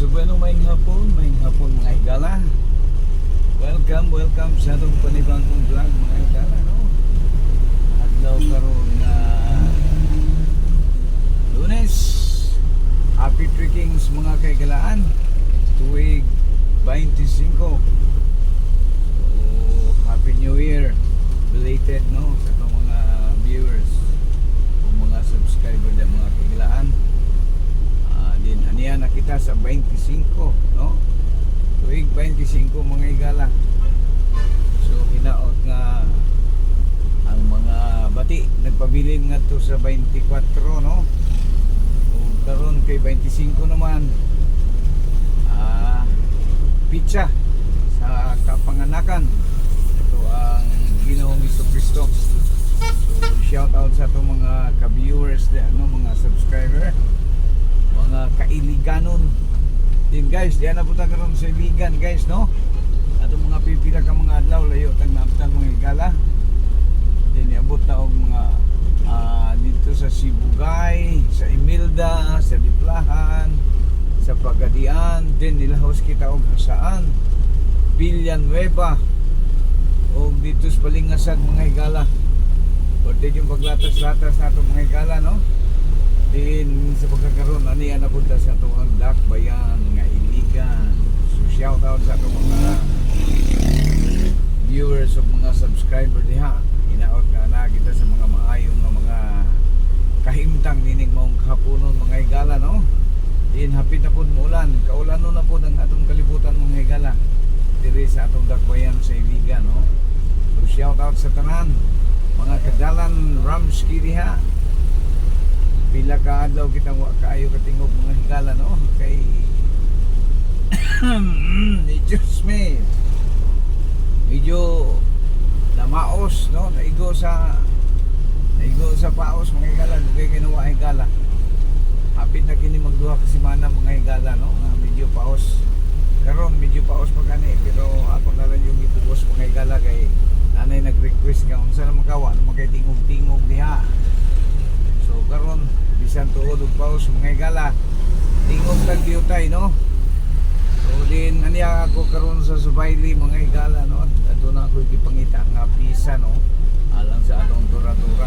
So bueno, maing hapon mga higala. Welcome sa atong panibagong vlog mga higala, no? Adlaw karon na Lunes. Happy trekkings mga kaigalaan. Tuig 25. So, Happy New Year. Belated, no? Sa itong mga viewers o mga subscriber na mga kaigalaan. Din aniya na kita sa 25, no? Tuig 25 mga higala. So hinaot nga ang mga bati nagpabilin nga to sa 24, no? O karon kay 25 naman pitsa sa kapanganakan. Ito ang Ginoong Jesucristo. So shout out sa itong mga ka-viewers, no, mga subscriber, mga kailiganon din guys. Diyan na punta karon sa Iligan guys, no? Atong mga pipila ka mga adlaw layo tag naaptan mga higala. Din iabot na og mga dito sa Sibugay, sa Imelda, sa Diplahan, sa Pagadian, din nilahos kita og saan Villanueva o dito sa Balingasad mga higala. Pwede yung paglatas-latas na itong mga higala, no? Din sa pagkakaroon aniya na punta sa itong Dakbayan nga Iligan. So shout out sa itong mga viewers o mga subscriber diha. Inaot ka na kita sa mga maayong nga mga kahimtang nining maong kahaponon mga higala, no? Din hapit na po muulan, kaulano na po ang atong kalibutan mga higala diri sa atong Dakbayan sa Iligan, no? So shout out sa tanan mga kadalan Ramski diha. Pila ka adlaw kitang wa kaayo katingog mga higala, no? Kay Diyos me medyo namaos, no? Naigo sa paos mga higala, kay kinuha higala. Hapit na kini magduha ka semana mga higala, no? Medyo paos karon, medyo paos pa gani, pero ako na lang yung ipugos mga higala kay nanay nag-request nga unsa na magawa na magay tingog-tingog diha. So karon bisan tuod og paus mga higala, tingog tag diutay, no? So din aniya ako karon sa Subaili mga higala, no? Ato na ako gipangita nga pisa, no? Alang sa atong tura-tura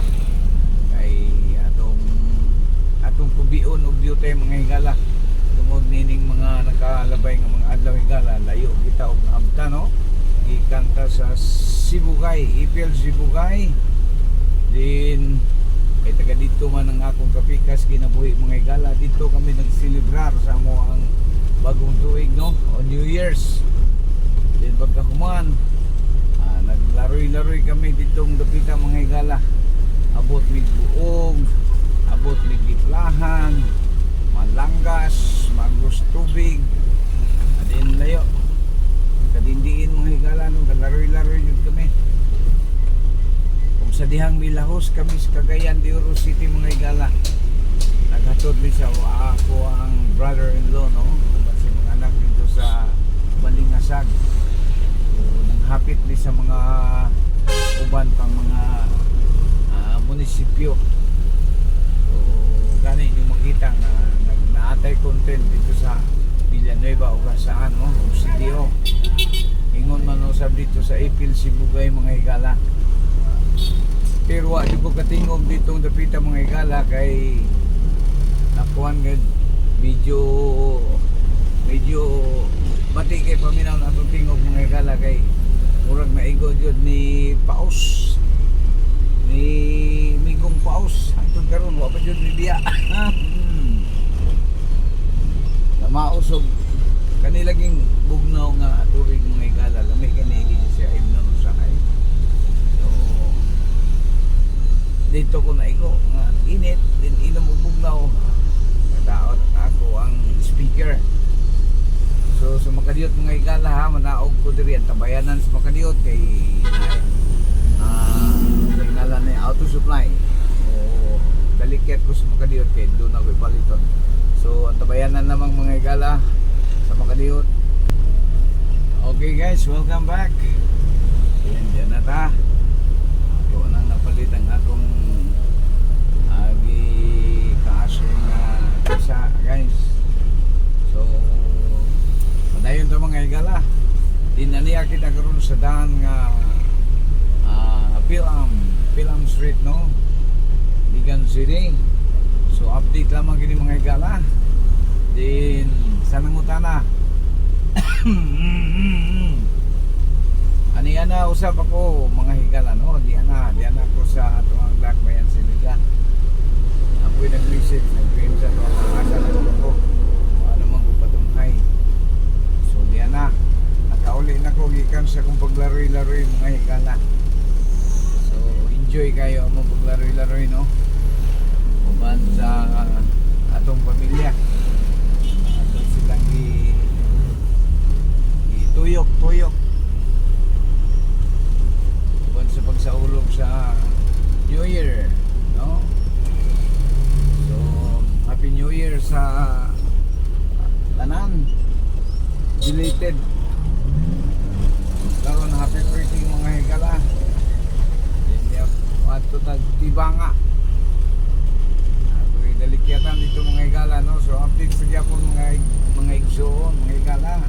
kay atong kubion og diutay mga higala. Tungod nining mga nakalabay nga mga adlaw higala, layo kita og naabta, no? Gikan ta sa Sibugay, Ipil Sibugay. Din ay taga dito man ang akong kapikas kinabuhi mga higala. Dito kami nagselebrar sa amo ang bagong tuig, no? O New Year's. Din pagkahuman naglaroy-laroy kami ditong dapita mga higala. Abot mig buog, abot mig diplahan, malanggas, magos tubig. Din layo kadindiin mga higala, no? Kalaroy-laroy yun kami. Kung sa dihang milahos kami sa Cagayan de Oro City mga higala, naghatod mi sa ako ang brother-in-law, no? Kasi mga anak dito sa Balingasag. So, nanghapit mi sa mga uban pang mga munisipyo. So gani yung makita nga naatay content dito sa Villanueva o saan, no? O CDO. Ingon man usab dito sa Ipil Sibugay mga higala. Pero di ko katingog ditong dapita mga higala kay nakuan gid medyo bati kay paminaw na atong tingog mga higala kay murag naigo jud ni paus, ni migong paus hangtod karon wa pa jud ni biya. Mausog kanilaging bugnaw nga tubig mga higala, lamig kanigi siya imnon usahay. So dito ko naigo nga init din inom og bugnaw, nadaot ako ang speaker. So sa Makadiyot mga higala ha, manaog ko diri ang tabayanan sa Makadiyot kay ngalan ni auto supply o daliket ko sa Makadiyot kay doon ako ipaliton. So ang tabayanan namang mga higala sa Makadiyot. Okay guys, welcome back. Diyan na ta. Ako nang napalit ang akong agi kaso nga isa guys. So higala. Dinaniya kita karon sa daan nga Pilam Street, no? Ligan City. So update lamang kini mga higala. Din sanangutana. Ani ana usab ako mga higala, no? Di ana ko sa atong ang Dakbayan Siligan. Ako'y nag-message, nag-dream sa ito ang asa na ko. Ano man ko patunghay. So di ana, nakauli na ko gikan sa kung paglaroy-laroy mga higala. So enjoy kayo ang paglaroy-laroy, no? Uban sa atong pamilya. Ato silang ituyok-tuyok. Uban sa pagsaulog sa New Year, no? So Happy New Year sa tanan. Belated. Karon happy birthday mga higala. Hindi ato tagtibanga. Ako'y dalikyatan dito mga higala, no? So update sa gyapon mga igsoon, mga higala.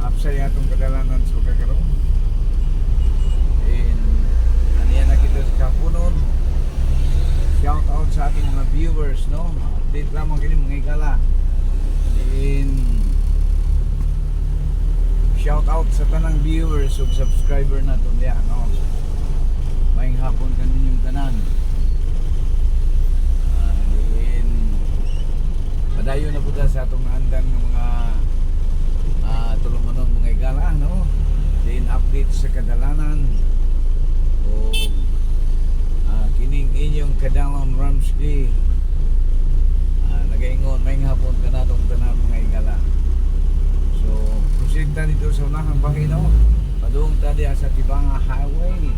Upsay atong kadalanan sa kakaroon. And aniya na kita sa kapunon. Shout out sa ating mga viewers, no? Update lamang kini mga higala. And shout out sa tanang viewers ug subscriber nato diya, no? Maayong hapon kaninyong tanan. And padayon na puta sa atong andang ng mga tulumanon mga higala, no? Then update sa kadalanan o kining inyong Kadalam Ramsky. Nagaingon may hapon ka natong tanan mga higala. So proceed ta dito sa unahang bahay, no? Padung ta diya sa Tibanga Highway.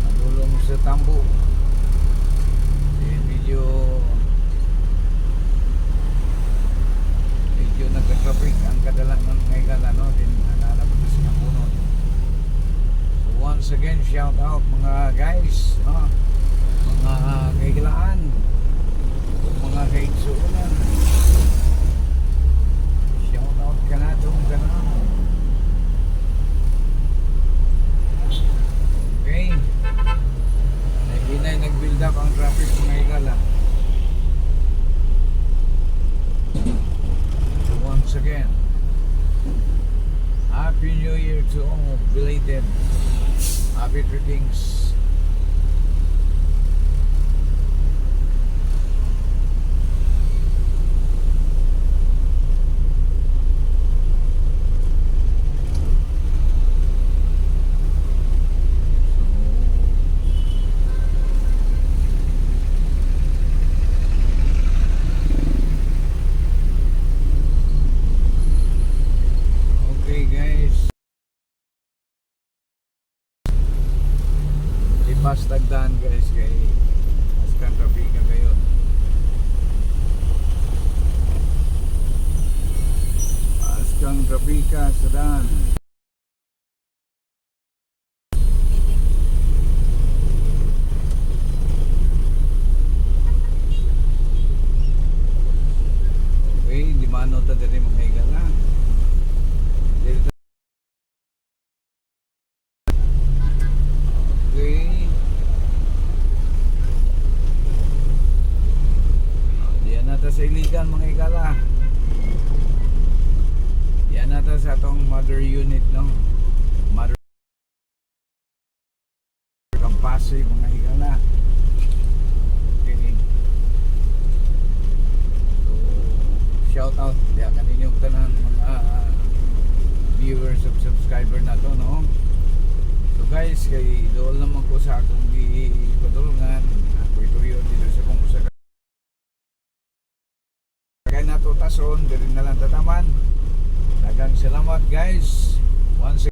Madulong sa Tambo. Medyo nagka-traffic ang kadalanan mga higala, no? Din nalabot na sa puno. So once again, shout out mga guys, no? Mga kahigalaan, mga kaigsuunan. Shout out ka na itong ganun. Okay. Hinay nag-build up ang traffic mga higala. So once again, Happy New Year to all belated. Happy greetings. Okay guys, ipas tagdaan guys kay askan trafika ngayon. Askan trafika sa daan. Okay, di mano ta diri mga higala. Okay. Diyan nata sa iligan mga higala. Diyan nata sa atong mother unit, no? Mother Kampasay mga higala. Okay. So shout out diyan kaninyong tanan mga viewers of subscriber na to, no? So guys, kay dool naman ko sa akong gipadulungan. Ako'y tuyo dito sa kung sa kaya nato tason, dili na lang tataman. Daghang salamat guys. Once